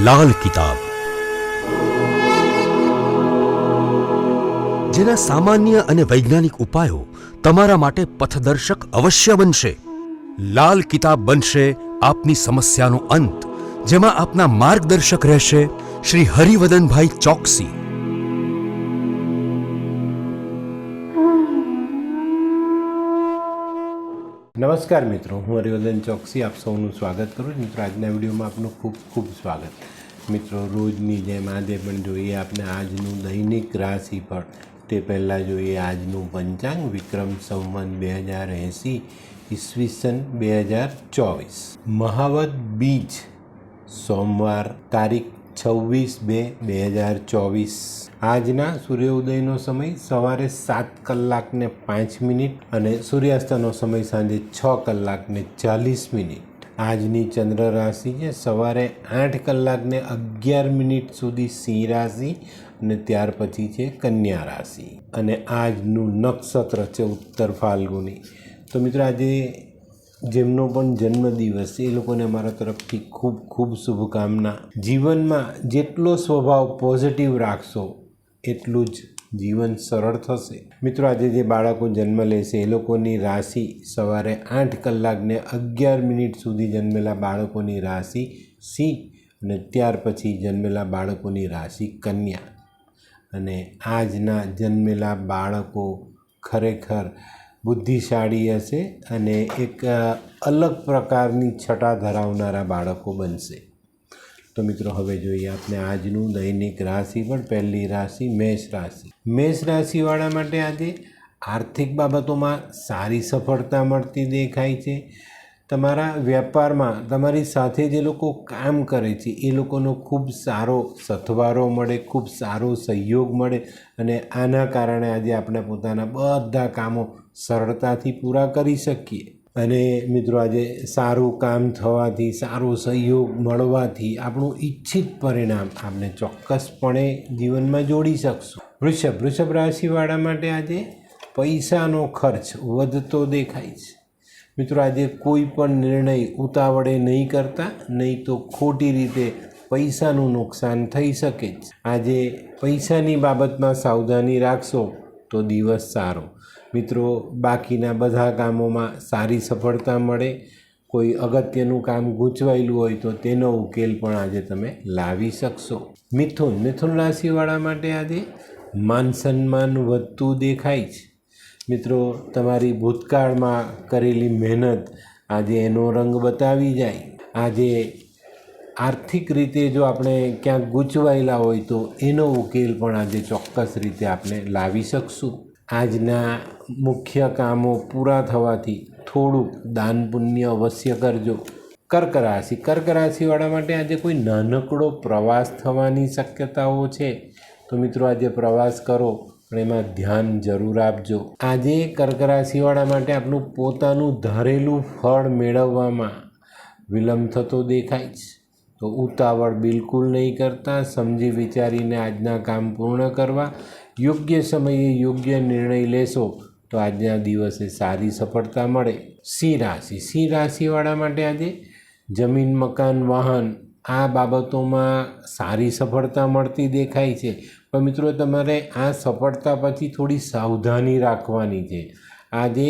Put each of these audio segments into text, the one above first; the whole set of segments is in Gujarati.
લાલ કિતાબ, જેના સામાન્ય અને વૈજ્ઞાનિક ઉપાયો તમારા માટે પથદર્શક અવશ્ય બનશે. લાલ કિતાબ બનશે આપની સમસ્યાનો અંત, જેમાં આપના માર્ગદર્શક રહેશે શ્રી હરિવદનભાઈ ચોકસી. નમસ્કાર મિત્રો, હું હરિવર્ધન ચોકસી આપ સૌનું સ્વાગત કરું છું. મિત્રો, આજના વિડીયોમાં આપનું ખૂબ ખૂબ સ્વાગત. મિત્રો, રોજની જેમ આજે પણ જોઈએ આપણે આજનું દૈનિક રાશિફળ. તે પહેલાં જોઈએ આજનું પંચાંગ વિક્રમ સંવત 2080 ઈસવીસન 2024, મહાવદ બીજ, સોમવાર, તારીખ 26/2/2024. આજના સૂર્યોદયનો સમય સવારે 7:05 અને સૂર્યાસ્તનો સમય સાંજે 6:40. આજની ચંદ્ર રાશિ છે સવારે 8:11 સુધી સિંહ રાશિ અને ત્યાર પછી છે કન્યા રાશિ. અને આજનું નક્ષત્ર છે ઉત્તર ફાલ્ગુની. તો મિત્રો, આજે જેમનો પણ જન્મદિવસ છે એ લોકોને અમારા તરફથી ખૂબ ખૂબ શુભકામના. જીવનમાં જેટલો સ્વભાવ પોઝિટિવ રાખશો એટલું જ જીવન સરળ થશે. મિત્રો, આજે જે બાળકો જન્મ લેશે એ લોકોની રાશિ સવારે 8:11 સુધી જન્મેલા બાળકોની રાશિ સિંહ અને ત્યાર પછી જન્મેલા બાળકોની રાશિ કન્યા. અને આજના જન્મેલા બાળકો ખરેખર બુદ્ધિશાળી હશે અને એક અલગ પ્રકારની છટા ધરાવનારા બાળકો બનશે. તો મિત્રો, હવે જોઈએ આપણે આજનું દૈનિક રાશિ. પણ પહેલી રાશિ મેષ રાશિ. મેષ રાશિવાળા માટે આજે આર્થિક બાબતોમાં સારી સફળતા મળતી દેખાય છે. તમારા વેપારમાં તમારી સાથે જે લોકો કામ કરે છે એ લોકોનો ખૂબ સારો સથવારો મળે, ખૂબ સારો સહયોગ મળે અને આના કારણે આજે આપણે પોતાના બધા કામો સરળતાથી પૂરા કરી શકીએ. અને મિત્રો, આજે સારું કામ થવાથી, સારો સહયોગ મળવાથી આપણું ઈચ્છિત પરિણામ આપણે ચોક્કસપણે જીવનમાં જોડી શકશું. વૃષભ રાશિવાળા માટે આજે પૈસાનો ખર્ચ વધતો દેખાય છે. મિત્રો, આજે કોઈ પણ નિર્ણય ઉતાવળે નહીં કરતા, નહીં તો ખોટી રીતે પૈસાનું નુકસાન થઈ શકે છે. આજે પૈસાની બાબતમાં સાવધાની રાખશો તો દિવસ સારો. મિત્રો, બાકીના બધા કામોમાં સારી સફળતા મળે. કોઈ અગત્યનું કામ ગૂંચવાયેલું હોય તો તેનો ઉકેલ પણ આજે તમે લાવી શકશો. મિથુન રાશિવાળા માટે આજે માન સન્માન વધતું દેખાય છે. મિત્રો, તમારી ભૂતકાળમાં કરેલી મહેનત આજે એનો રંગ બતાવી જાય. આજે આર્થિક રીતે જો આપણે ક્યાંક ગૂંચવાયેલા હોય તો એનો ઉકેલ પણ આજે ચોક્કસ રીતે આપણે લાવી શકશું. આજના મુખ્ય કામો પૂરા થવાથી થોડુંક દાન પુણ્ય અવશ્ય કરજો. કર્ક રાશિવાળા માટે આજે કોઈ નાનકડો પ્રવાસ થવાની શક્યતાઓ છે. તો મિત્રો, આજે પ્રવાસ કરો પણ એમાં ધ્યાન જરૂર આપજો. આજે કર્ક રાશિવાળા માટે આપણું પોતાનું ધારેલું ફળ મેળવવામાં વિલંબ થતો દેખાય છે. તો ઉતાવળ બિલકુલ નહીં કરતા, સમજી વિચારીને આજના કામ પૂર્ણ કરવા. યોગ્ય સમયે યોગ્ય નિર્ણય લેશો તો આજના દિવસે સારી સફળતા મળે. સિંહ રાશિવાળા માટે આજે જમીન, મકાન, વાહન આ બાબતોમાં સારી સફળતા મળતી દેખાય છે. પણ મિત્રો, તમારે આ સફળતા પછી થોડી સાવધાની રાખવાની છે. આજે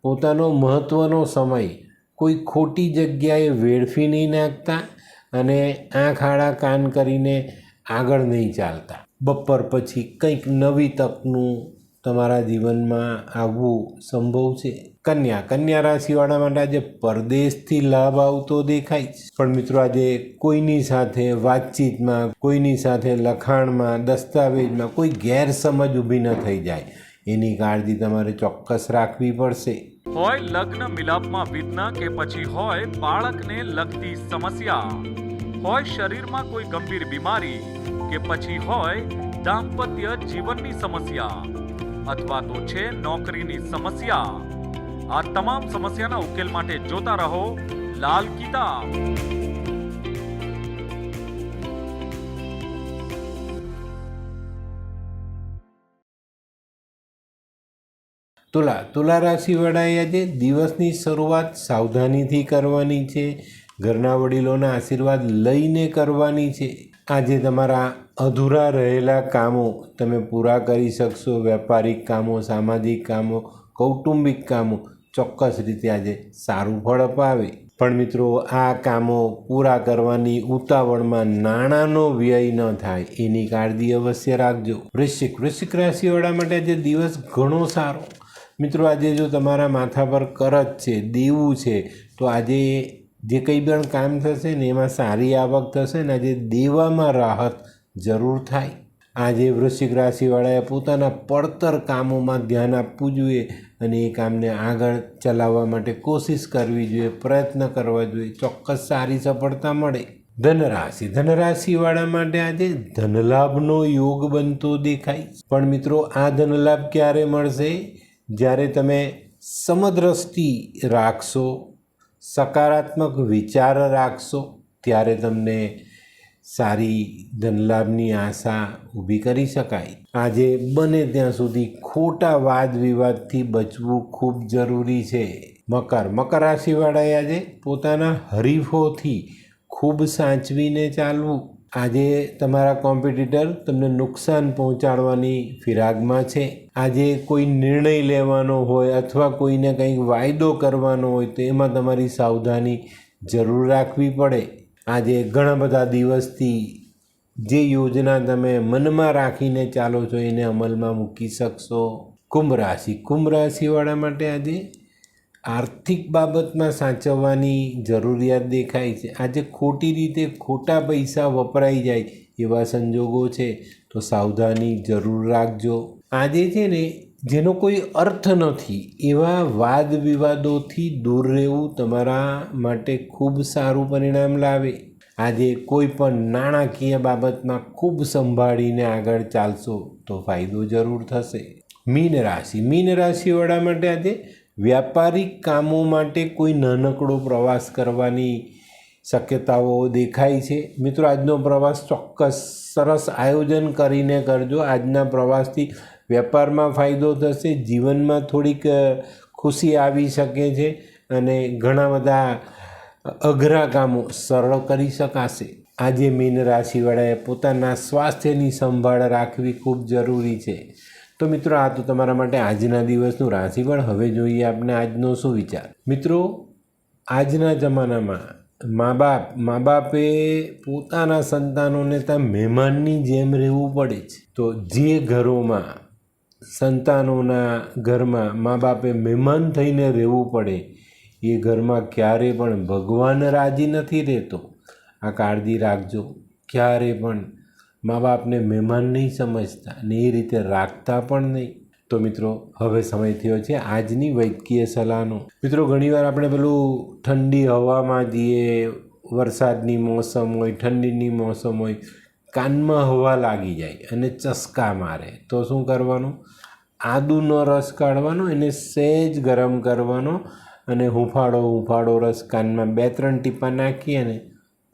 પોતાનો મહત્ત્વનો સમય કોઈ ખોટી જગ્યાએ વેડફી નહીં નાખતા અને આંખ આડા કાન કરીને આગળ નહીં ચાલતા. બપોર પછી કંઈક નવી તકનું તમારા જીવનમાં આવવું સંભવ છે. કન્યા રાશિવાળા માટે આજે પરદેશથી લાભ આવતો દેખાય છે. પણ મિત્રો, આજે કોઈની સાથે વાતચીતમાં, કોઈની સાથે લખાણમાં, દસ્તાવેજમાં કોઈ ગેરસમજ ઊભી ન થઈ જાય એની કાળજી તમારે ચોક્કસ રાખવી પડશે. હોય લગ્ન મિલાપમાં વિઘ્ન કે પછી હોય બાળકને લગતી સમસ્યા, હોય શરીરમાં કોઈ ગંભીર બીમારી કે પછી હોય દાંપત્ય જીવનની સમસ્યા અથવા તો છે નોકરીની સમસ્યા, આ તમામ સમસ્યાના ઉકેલ માટે જોતા રહો લાલ કિતાબ. તુલા રાશિવાળાએ આજે દિવસની શરૂઆત સાવધાનીથી કરવાની છે. ઘરના વડીલોના આશીર્વાદ લઈને કરવાની છે. આજે તમારા અધૂરા રહેલા કામો તમે પૂરા કરી શકશો. વ્યાપારિક કામો, સામાજિક કામો, કૌટુંબિક કામો ચોક્કસ રીતે આજે સારું ફળ અપાવે. પણ મિત્રો, આ કામો પૂરા કરવાની ઉતાવળમાં નાણાંનો વ્યય ન થાય એની કાળજી અવશ્ય રાખજો. વૃશ્ચિક રાશિવાળા માટે આજે દિવસ ઘણો સારો. મિત્રો, આજે જો તમારા માથા પર કરજ છે, દેવું છે, તો આજે જે કંઈ પણ કામ થશે ને એમાં સારી આવક થશે ને આજે દેવામાં રાહત જરૂર થાય. આજે વૃશ્ચિક રાશિવાળાએ પોતાના પડતર કામોમાં ધ્યાન આપવું જોઈએ અને એ કામને આગળ ચલાવવા માટે કોશિશ કરવી જોઈએ, પ્રયત્ન કરવા જોઈએ. ચોક્કસ સારી સફળતા મળે. ધનરાશિવાળા માટે આજે ધનલાભનો યોગ બનતો દેખાય. પણ મિત્રો, આ ધનલાભ ક્યારે મળશે? જ્યારે તમે સમદ્રષ્ટિ રાખશો, સકારાત્મક વિચાર રાખશો, ત્યારે તમને સારી ધનલાભની આશા ઊભી કરી શકાય. આજે બને ત્યાં સુધી ખોટા વાદ વિવાદથી બચવું ખૂબ જરૂરી છે. મકર રાશિવાળાએ આજે પોતાના હરીફોથી ખૂબ સાચવીને ચાલવું. આજે તમારા કોમ્પિટિટર તમને નુકસાન પહોંચાડવાની ફિરાગમાં છે. આજે કોઈ નિર્ણય લેવાનો હોય અથવા કોઈને કંઈક વાયદો કરવાનો હોય તો એમાં તમારી સાવધાની જરૂર રાખવી પડે. આજે ઘણા બધા દિવસથી જે યોજના તમે મનમાં રાખીને ચાલો છો એને અમલમાં મૂકી શકશો. કુંભ રાશિવાળા માટે આજે આર્થિક બાબતમાં સાચવવાની જરૂરિયાત દેખાય છે. આજે ખોટી રીતે ખોટા પૈસા વપરાઈ જાય એવા સંજોગો છે, તો સાવધાની જરૂર રાખજો. આજે છે ને, જેનો કોઈ અર્થ નથી એવા વાદ વિવાદોથી દૂર રહેવું તમારા માટે ખૂબ સારું પરિણામ લાવે. આજે કોઈ પણ નાણાકીય બાબતમાં ખૂબ સંભાળીને આગળ ચાલશો તો ફાયદો જરૂર થશે. મીન રાશિવાળા માટે આજે વ્યાપારિક કામો માટે કોઈ નાનકડો પ્રવાસ કરવાની શક્યતાઓ દેખાય છે. મિત્રો, આજનો પ્રવાસ ચોક્કસ સરસ આયોજન કરીને કરજો. આજના પ્રવાસથી વેપારમાં ફાયદો થશે, જીવનમાં થોડીક ખુશી આવી શકે છે અને ઘણા બધા અઘરા કામો સરળ કરી શકાશે. આજે મીન રાશિવાળાએ પોતાના સ્વાસ્થ્યની સંભાળ રાખવી ખૂબ જરૂરી છે. તો મિત્રો, આ તો તમારા માટે આજના દિવસનું રાશિફળ. હવે જોઈએ આપણે આજનો શું વિચાર. મિત્રો, આજના જમાનામાં મા બાપે પોતાના સંતાનોને ત્યાં મહેમાનની જેમ રહેવું પડે છે. તો જે ઘરોમાં સંતાનોના ઘરમાં મા બાપે મહેમાન થઈને રહેવું પડે એ ઘરમાં ક્યારે પણ ભગવાન રાજી નથી રહેતો. આ કાળજી રાખજો. ક્યારે પણ મા બાપને મહેમાન નહીં સમજતા ને એ રીતે રાખતા પણ નહીં. તો મિત્રો, હવે સમય થયો છે આજની વૈદ્યકીય સલાહનો. મિત્રો, ઘણીવાર આપણે પેલું ઠંડી હવામાં જઈએ, વરસાદની મોસમ હોય, ઠંડીની મોસમ હોય, કાનમાં હવા લાગી જાય અને ચસકા મારે તો શું કરવાનું? આદુનો રસ કાઢવાનો, એને સહેજ ગરમ કરવાનો અને હુંફાળો રસ કાનમાં 2-3 ટીપા નાખી અને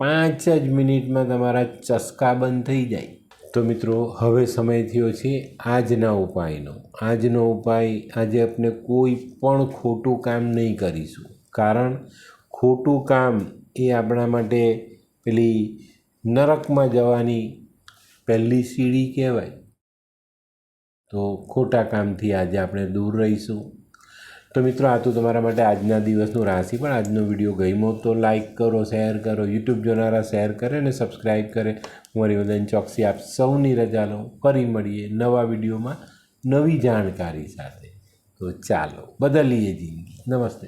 5 જ મિનિટમાં તમારા ચસકા બંધ થઈ જાય. તો મિત્રો, હવે સમય થયો છે આજના ઉપાયનો. આજનો ઉપાય, આજે આપણે કોઈ પણ ખોટું કામ નહીં કરીશું, કારણ ખોટું કામ એ આપણા માટે પેલી નરકમાં જવાની પહેલી સીડી કહેવાય. તો ખોટા કામથી આજે આપણે દૂર રહીશું. તો મિત્રો, આ તો તમારા માટે આજના દિવસનું રાશિ. પણ આજનો વિડીયો ગમ્યો તો લાઈક કરો, શેર કરો, યુટ્યુબ જોનારા શેર કરે અને સબસ્ક્રાઈબ કરે. હું હરિવર્ધન ચોકસી આપ સૌની રજા લઉં. ફરી મળીએ નવા વિડીયોમાં નવી જાણકારી સાથે. તો ચાલો, બદલીએ જિંદગી. નમસ્તે.